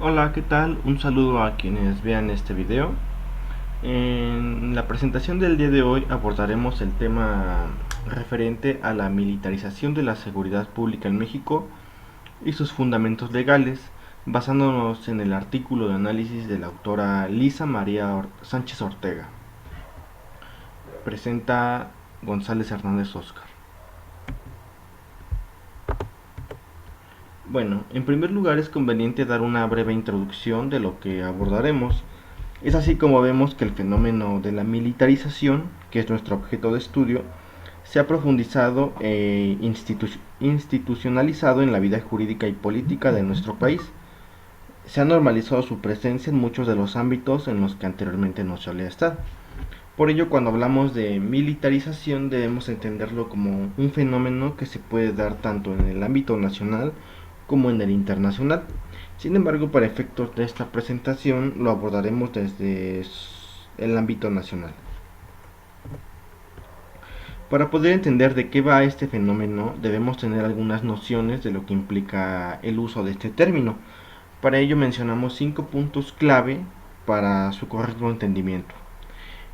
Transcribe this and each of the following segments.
Hola, ¿qué tal? Un saludo a quienes vean este video. En la presentación del día de hoy abordaremos el tema referente a la militarización de la seguridad pública en México y sus fundamentos legales, basándonos en el artículo de análisis de la autora Lisa María Sánchez Ortega. Presenta González Hernández Oscar. Bueno, en primer lugar es conveniente dar una breve introducción de lo que abordaremos. Es así como vemos que el fenómeno de la militarización, que es nuestro objeto de estudio, se ha profundizado e institucionalizado en la vida jurídica y política de nuestro país. Se ha normalizado su presencia en muchos de los ámbitos en los que anteriormente no solía estar. Por ello, cuando hablamos de militarización debemos entenderlo como un fenómeno que se puede dar tanto en el ámbito nacional como en el internacional. Sin embargo, para efectos de esta presentación lo abordaremos desde el ámbito nacional. Para poder entender de qué va este fenómeno, debemos tener algunas nociones de lo que implica el uso de este término. Para ello mencionamos 5 puntos clave para su correcto entendimiento.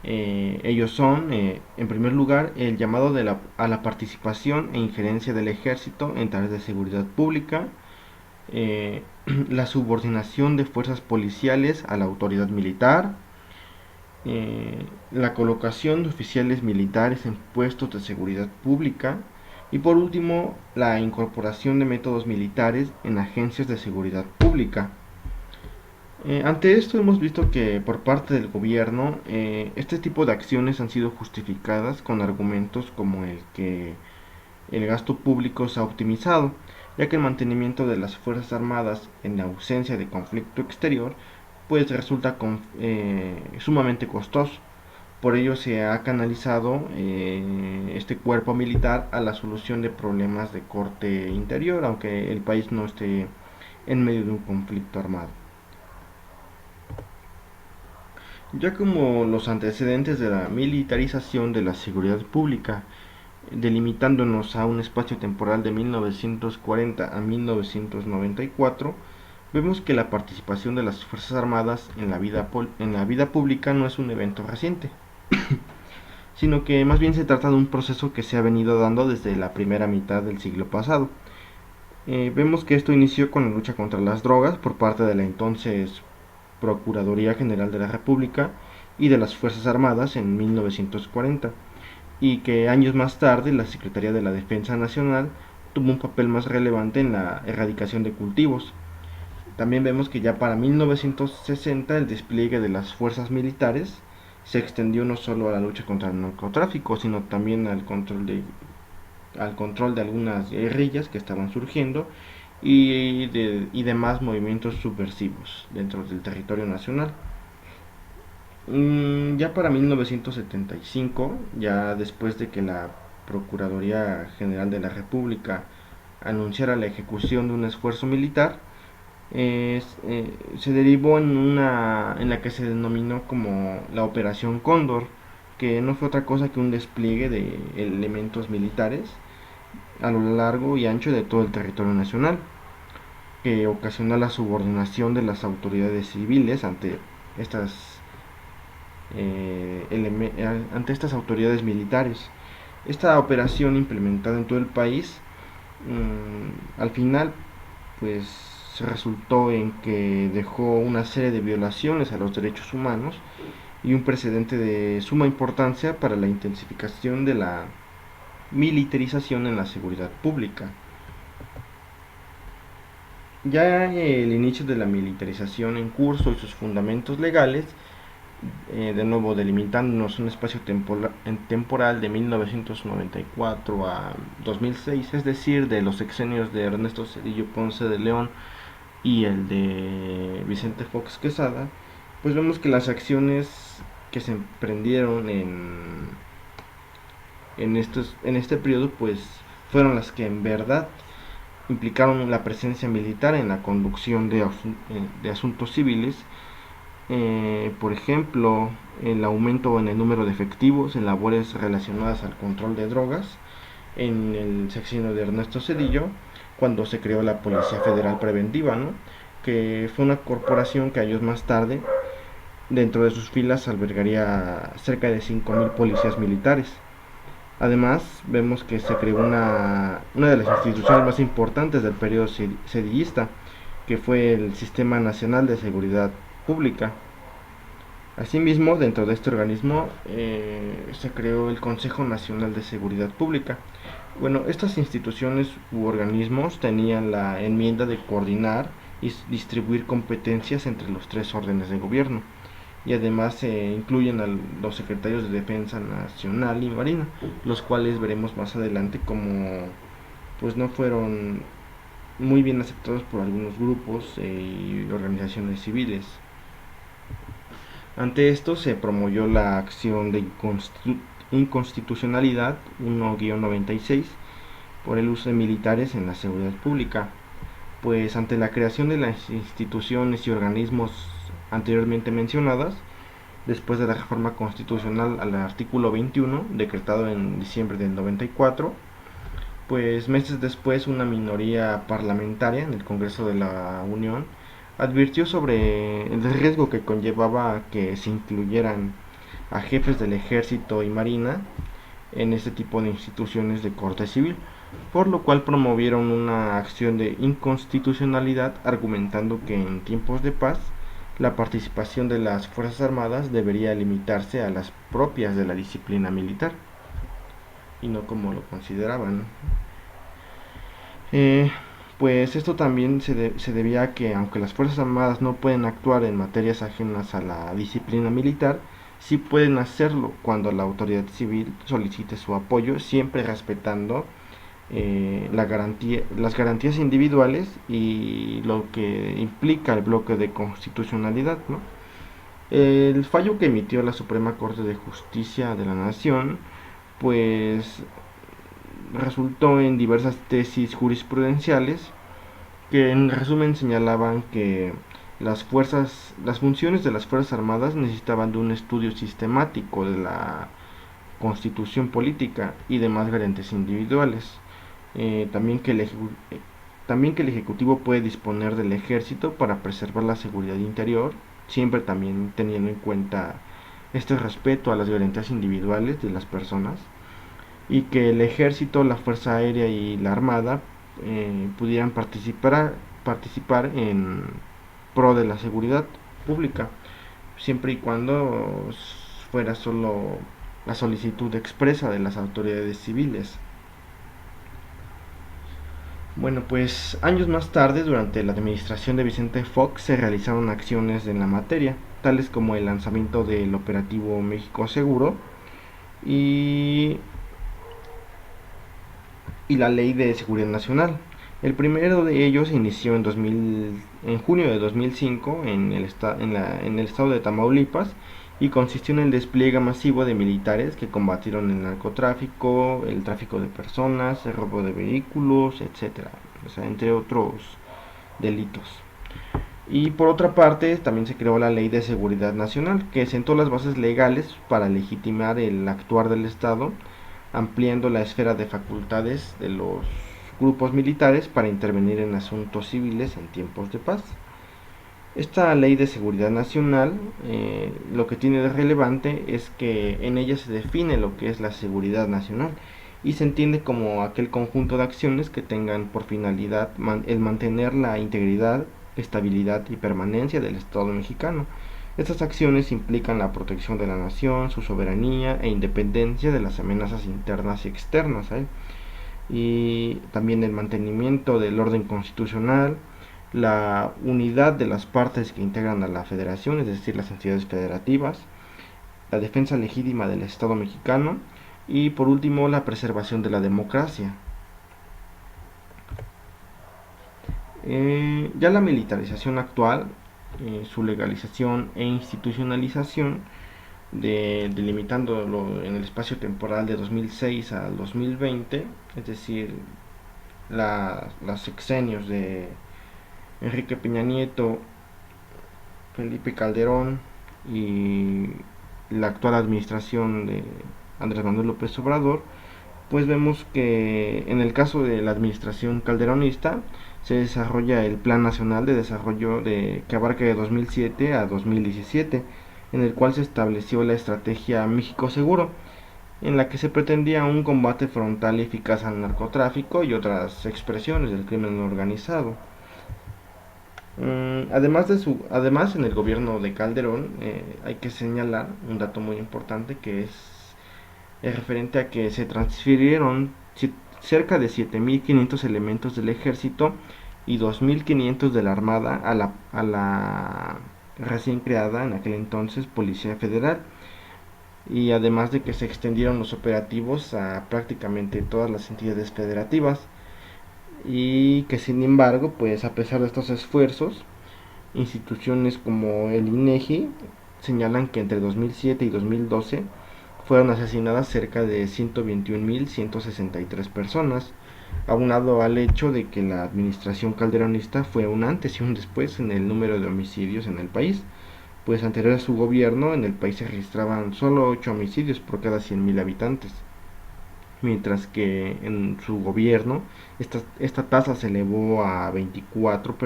Ellos son, en primer lugar, el llamado a la participación e injerencia del ejército en tareas de seguridad pública, la subordinación de fuerzas policiales a la autoridad militar, la colocación de oficiales militares en puestos de seguridad pública y por último la incorporación de métodos militares en agencias de seguridad pública. Ante esto hemos visto que por parte del gobierno este tipo de acciones han sido justificadas con argumentos como el que el gasto público se ha optimizado, ya que el mantenimiento de las Fuerzas Armadas en la ausencia de conflicto exterior pues resulta sumamente costoso. Por ello se ha canalizado este cuerpo militar a la solución de problemas de corte interior, aunque el país no esté en medio de un conflicto armado. Ya como los antecedentes de la militarización de la seguridad pública, delimitándonos a un espacio temporal de 1940 a 1994, vemos que la participación de las Fuerzas Armadas en la vida pública no es un evento reciente, sino que más bien se trata de un proceso que se ha venido dando desde la primera mitad del siglo pasado. Vemos que esto inició con la lucha contra las drogas por parte de la entonces Procuraduría General de la República y de las Fuerzas Armadas en 1940, y que años más tarde la Secretaría de la Defensa Nacional tuvo un papel más relevante en la erradicación de cultivos. También vemos que ya para 1960 el despliegue de las fuerzas militares se extendió no solo a la lucha contra el narcotráfico, sino también al control de algunas guerrillas que estaban surgiendo y demás movimientos subversivos dentro del territorio nacional. Ya para 1975, ya después de que la Procuraduría General de la República anunciara la ejecución de un esfuerzo militar, se derivó en la que se denominó como la Operación Cóndor, que no fue otra cosa que un despliegue de elementos militares a lo largo y ancho de todo el territorio nacional, que ocasionó la subordinación de las autoridades civiles estas ante estas autoridades militares. Esta operación implementada en todo el país, al final, pues resultó en que dejó una serie de violaciones a los derechos humanos y un precedente de suma importancia para la intensificación de la militarización en la seguridad pública. Ya el inicio de la militarización en curso y sus fundamentos legales, de nuevo delimitándonos un espacio temporal de 1994 a 2006, es decir, de los sexenios de Ernesto Zedillo Ponce de León y el de Vicente Fox Quesada, pues vemos que las acciones que se emprendieron en este periodo pues fueron las que en verdad implicaron la presencia militar en la conducción de asuntos civiles. Por ejemplo, el aumento en el número de efectivos en labores relacionadas al control de drogas en el sexenio de Ernesto Zedillo, cuando se creó la Policía Federal Preventiva, ¿no? que fue una corporación que años más tarde, dentro de sus filas, albergaría cerca de 5.000 policías militares. Además, vemos que se creó una de las instituciones más importantes del periodo sedillista, que fue el Sistema Nacional de Seguridad Pública. Asimismo, dentro de este organismo se creó el Consejo Nacional de Seguridad Pública. Bueno, estas instituciones u organismos tenían la enmienda de coordinar y distribuir competencias entre los tres órdenes de gobierno, y además se incluyen a los secretarios de Defensa Nacional y Marina, los cuales veremos más adelante como pues no fueron muy bien aceptados por algunos grupos y organizaciones civiles. Ante esto se promovió la acción de inconstitucionalidad 1-96 por el uso de militares en la seguridad pública, pues ante la creación de las instituciones y organismos anteriormente mencionadas, después de la reforma constitucional al artículo 21, decretado en diciembre del 94, pues meses después una minoría parlamentaria en el Congreso de la Unión advirtió sobre el riesgo que conllevaba que se incluyeran a jefes del ejército y marina en este tipo de instituciones de corte civil, por lo cual promovieron una acción de inconstitucionalidad argumentando que en tiempos de paz la participación de las Fuerzas Armadas debería limitarse a las propias de la disciplina militar y no como lo consideraban. Eh, pues esto también se debía a que aunque las Fuerzas Armadas no pueden actuar en materias ajenas a la disciplina militar, sí pueden hacerlo cuando la autoridad civil solicite su apoyo, siempre respetando las garantías individuales y lo que implica el bloque de constitucionalidad, ¿no? El fallo que emitió la Suprema Corte de Justicia de la Nación, pues resultó en diversas tesis jurisprudenciales que en resumen señalaban que las funciones de las Fuerzas Armadas necesitaban de un estudio sistemático de la constitución política y demás garantías individuales. También que el Ejecutivo puede disponer del Ejército para preservar la seguridad interior, siempre también teniendo en cuenta este respeto a las garantías individuales de las personas, y que el Ejército, la Fuerza Aérea y la Armada pudieran participar en pro de la seguridad pública, siempre y cuando fuera solo la solicitud expresa de las autoridades civiles. Bueno, pues años más tarde, durante la administración de Vicente Fox, se realizaron acciones en la materia, tales como el lanzamiento del operativo México Seguro y, y la Ley de Seguridad Nacional. El primero de ellos se inició en junio de 2005 en el estado de Tamaulipas y consistió en el despliegue masivo de militares que combatieron el narcotráfico, el tráfico de personas, el robo de vehículos, etcétera, o sea, entre otros delitos. Y por otra parte, también se creó la Ley de Seguridad Nacional, que sentó las bases legales para legitimar el actuar del Estado, ampliando la esfera de facultades de los grupos militares para intervenir en asuntos civiles en tiempos de paz. Esta ley de seguridad nacional, lo que tiene de relevante es que en ella se define lo que es la seguridad nacional y se entiende como aquel conjunto de acciones que tengan por finalidad el mantener la integridad, estabilidad y permanencia del Estado mexicano. Estas acciones implican la protección de la nación, su soberanía e independencia de las amenazas internas y externas, y también el mantenimiento del orden constitucional, la unidad de las partes que integran a la federación, es decir, las entidades federativas, la defensa legítima del Estado mexicano y por último la preservación de la democracia. Ya la militarización actual, su legalización e institucionalización, delimitándolo en el espacio temporal de 2006 al 2020, es decir, los sexenios de Enrique Peña Nieto, Felipe Calderón y la actual administración de Andrés Manuel López Obrador, pues vemos que en el caso de la administración calderonista se desarrolla el Plan Nacional de Desarrollo que abarca de 2007 a 2017, en el cual se estableció la estrategia México Seguro, en la que se pretendía un combate frontal y eficaz al narcotráfico y otras expresiones del crimen organizado. Además, en el gobierno de Calderón hay que señalar un dato muy importante que es referente a que se transfirieron cerca de 7.500 elementos del ejército y 2.500 de la Armada a la recién creada en aquel entonces Policía Federal, y además de que se extendieron los operativos a prácticamente todas las entidades federativas, y que sin embargo, pues a pesar de estos esfuerzos, instituciones como el INEGI señalan que entre 2007 y 2012 fueron asesinadas cerca de 121.163 personas, aunado al hecho de que la administración calderonista fue un antes y un después en el número de homicidios en el país, pues anterior a su gobierno en el país se registraban solo 8 homicidios por cada 100.000 habitantes, mientras que en su gobierno esta tasa se elevó a 24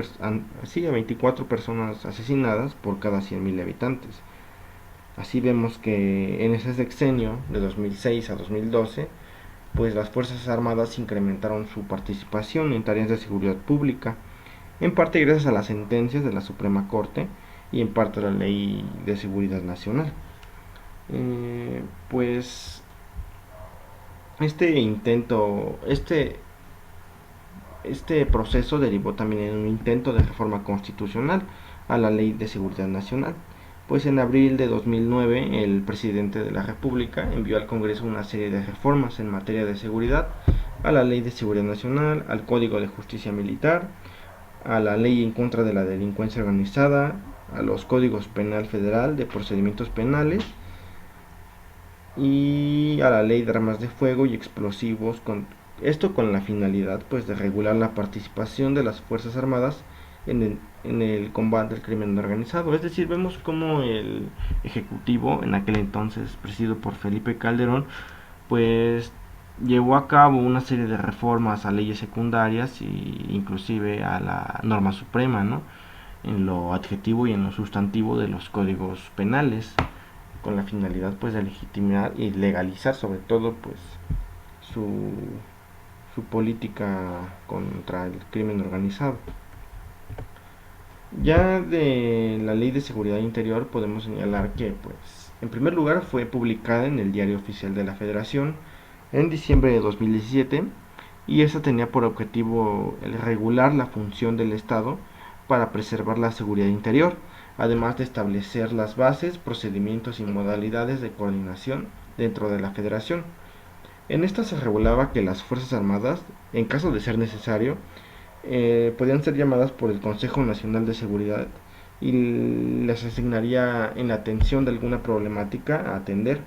personas asesinadas por cada 100.000 habitantes. Así vemos que en ese sexenio de 2006 a 2012, pues las Fuerzas Armadas incrementaron su participación en tareas de seguridad pública, en parte gracias a las sentencias de la Suprema Corte y en parte a la Ley de Seguridad Nacional. Pues este intento, este proceso derivó también en un intento de reforma constitucional a la Ley de Seguridad Nacional, pues en abril de 2009 el presidente de la República envió al Congreso una serie de reformas en materia de seguridad, a la Ley de Seguridad Nacional, al Código de Justicia Militar, a la Ley en contra de la delincuencia organizada, a los Códigos Penal Federal de procedimientos penales y a la Ley de armas de fuego y explosivos, esto con la finalidad pues de regular la participación de las Fuerzas Armadas en el combate al crimen organizado. Es decir, vemos como el Ejecutivo, en aquel entonces presidido por Felipe Calderón, pues llevó a cabo una serie de reformas a leyes secundarias e inclusive a la norma suprema, ¿no? En lo adjetivo y en lo sustantivo de los códigos penales, con la finalidad pues de legitimar y legalizar sobre todo pues su, su política contra el crimen organizado. Ya de la Ley de Seguridad Interior podemos señalar que pues en primer lugar fue publicada en el Diario Oficial de la Federación en diciembre de 2017, y esta tenía por objetivo el regular la función del Estado para preservar la seguridad interior, además de establecer las bases, procedimientos y modalidades de coordinación dentro de la Federación. En esta se regulaba que las Fuerzas Armadas, en caso de ser necesario, podían ser llamadas por el Consejo Nacional de Seguridad y les asignaría en la atención de alguna problemática a atender.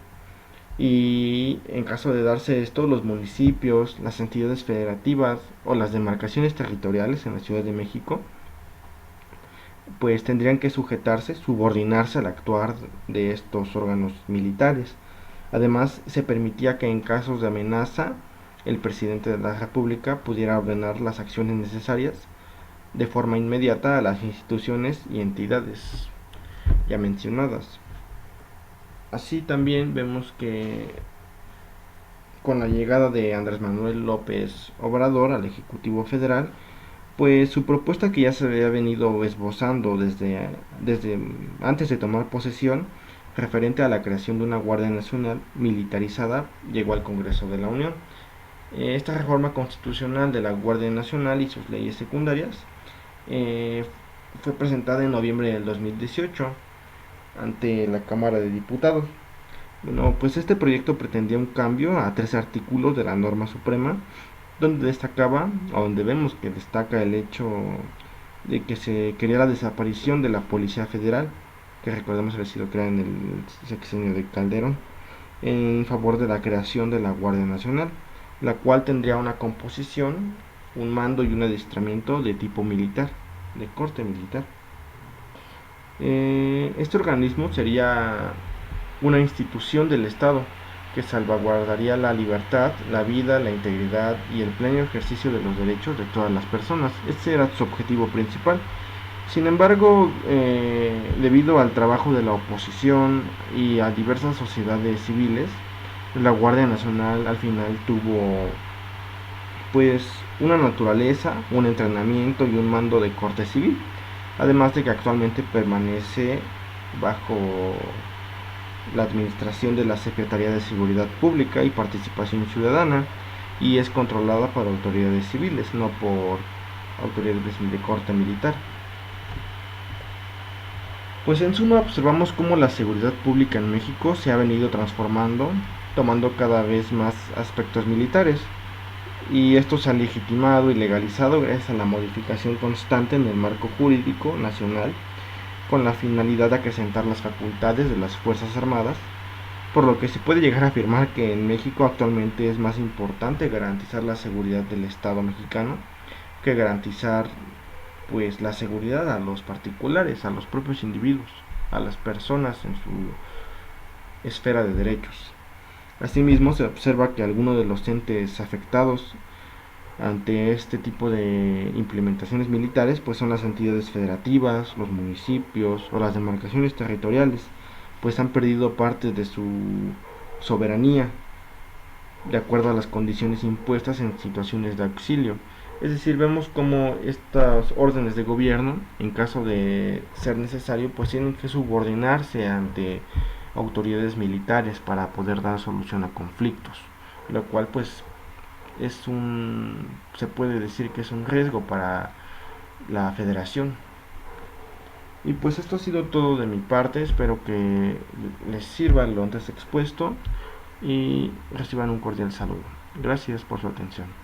Y en caso de darse esto, los municipios, las entidades federativas o las demarcaciones territoriales en la Ciudad de México pues tendrían que sujetarse, subordinarse al actuar de estos órganos militares. Además, se permitía que en casos de amenaza el presidente de la República pudiera ordenar las acciones necesarias de forma inmediata a las instituciones y entidades ya mencionadas. Así también vemos que con la llegada de Andrés Manuel López Obrador al Ejecutivo Federal, pues su propuesta, que ya se había venido esbozando desde antes de tomar posesión, referente a la creación de una Guardia Nacional militarizada, llegó al Congreso de la Unión. Esta reforma constitucional de la Guardia Nacional y sus leyes secundarias fue presentada en noviembre del 2018 ante la Cámara de Diputados. Bueno, pues este proyecto pretendía un cambio a 3 artículos de la norma suprema, donde destacaba, o donde vemos que destaca el hecho de que se quería la desaparición de la Policía Federal, que recordemos había sido creada en el sexenio de Calderón, en favor de la creación de la Guardia Nacional, la cual tendría una composición, un mando y un adiestramiento de tipo militar, de corte militar. Este organismo sería una institución del Estado que salvaguardaría la libertad, la vida, la integridad y el pleno ejercicio de los derechos de todas las personas. Este era su objetivo principal. Sin embargo, debido al trabajo de la oposición y a diversas sociedades civiles, la Guardia Nacional al final tuvo pues una naturaleza, un entrenamiento y un mando de corte civil, además de que actualmente permanece bajo la administración de la Secretaría de Seguridad Pública y Participación Ciudadana y es controlada por autoridades civiles, no por autoridades de corte militar. Pues en suma observamos cómo la seguridad pública en México se ha venido transformando, tomando cada vez más aspectos militares, y esto se ha legitimado y legalizado gracias a la modificación constante en el marco jurídico nacional con la finalidad de acrecentar las facultades de las Fuerzas Armadas, por lo que se puede llegar a afirmar que en México actualmente es más importante garantizar la seguridad del Estado mexicano que garantizar pues la seguridad a los particulares, a los propios individuos, a las personas en su esfera de derechos. Asimismo, se observa que algunos de los entes afectados ante este tipo de implementaciones militares pues son las entidades federativas, los municipios o las demarcaciones territoriales, pues han perdido parte de su soberanía de acuerdo a las condiciones impuestas en situaciones de auxilio. Es decir, vemos como estas órdenes de gobierno, en caso de ser necesario, pues tienen que subordinarse ante autoridades militares para poder dar solución a conflictos, lo cual pues se puede decir que es un riesgo para la federación. Y pues esto ha sido todo de mi parte, espero que les sirva lo antes expuesto y reciban un cordial saludo. Gracias por su atención.